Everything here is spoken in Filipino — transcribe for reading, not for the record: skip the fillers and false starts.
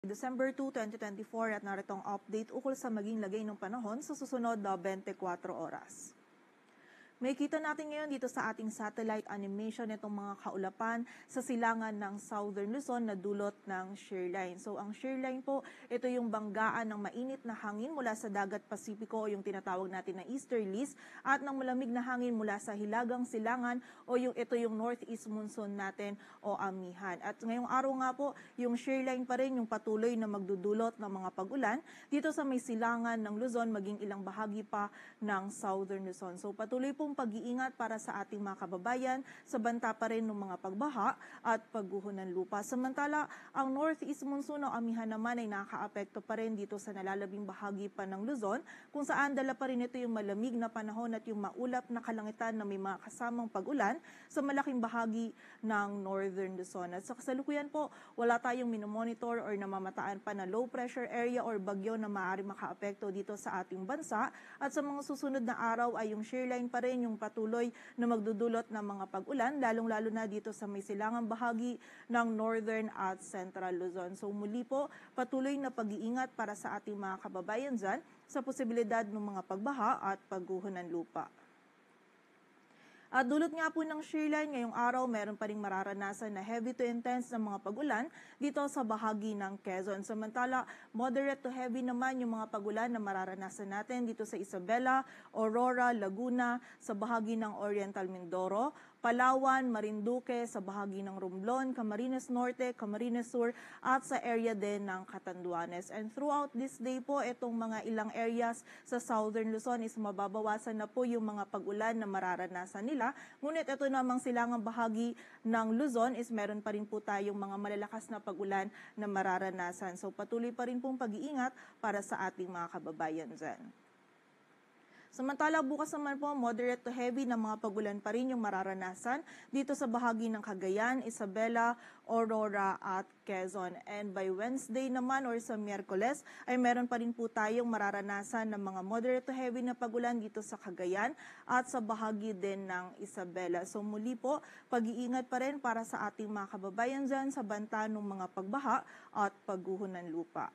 December 2, 2024 at narito ang update ukol sa maging lagay ng panahon sa susunod na 24 oras. May kita natin ngayon dito sa ating satellite animation itong mga kaulapan sa silangan ng Southern Luzon na dulot ng shear line. So ang shear line po, ito yung banggaan ng mainit na hangin mula sa dagat Pasipiko o yung tinatawag natin na easterlies at ng malamig na hangin mula sa hilagang silangan o ito yung northeast monsoon natin o amihan. At ngayong araw nga po, yung shear line pa rin yung patuloy na magdudulot ng mga pag-ulan dito sa may silangan ng Luzon maging ilang bahagi pa ng Southern Luzon. So patuloy pong pag-iingat para sa ating mga kababayan sa banta pa rin ng mga pagbaha at pagguho ng lupa. Samantala, ang northeast monsoon o amihan naman ay nakaapekto pa rin dito sa nalalabing bahagi pa ng Luzon kung saan dala pa rin ito yung malamig na panahon at yung maulap na kalangitan na may mga kasamang pag-ulan sa malaking bahagi ng northern Luzon. At sa kasalukuyan po, wala tayong minomonitor or namamataan pa na low pressure area or bagyo na maaari makaapekto dito sa ating bansa. At sa mga susunod na araw ay yung shear line pa rin yung patuloy na magdudulot ng mga pag-ulan, lalong-lalo na dito sa may silangang bahagi ng Northern at Central Luzon. So muli po, patuloy na pag-iingat para sa ating mga kababayan dyan sa posibilidad ng mga pagbaha at pagguho ng lupa. At dulot nga po ng shear line ngayong araw, meron pa ring mararanasan na heavy to intense na mga pag-ulan dito sa bahagi ng Quezon. Samantala, moderate to heavy naman yung mga pag-ulan na mararanasan natin dito sa Isabela, Aurora, Laguna, sa bahagi ng Oriental Mindoro, Palawan, Marinduque, sa bahagi ng Romblon, Camarines Norte, Camarines Sur, at sa area din ng Catanduanes. And throughout this day po, itong mga ilang areas sa Southern Luzon is mababawasan na po yung mga pag-ulan na mararanasan nila. Ngunit ito namang silangang bahagi ng Luzon is meron pa rin po tayong mga malalakas na pag-ulan na mararanasan. So patuloy pa rin pong pag-iingat para sa ating mga kababayan dyan. Samantala, bukas naman po, moderate to heavy na mga pag-ulan pa rin yung mararanasan dito sa bahagi ng Cagayan, Isabela, Aurora at Quezon. And by Wednesday naman or sa Miyerkules ay meron pa rin po tayong mararanasan ng mga moderate to heavy na pag-ulan dito sa Cagayan at sa bahagi din ng Isabela. So muli po, pag-iingat pa rin para sa ating mga kababayan dyan sa banta ng mga pagbaha at pagguho ng lupa.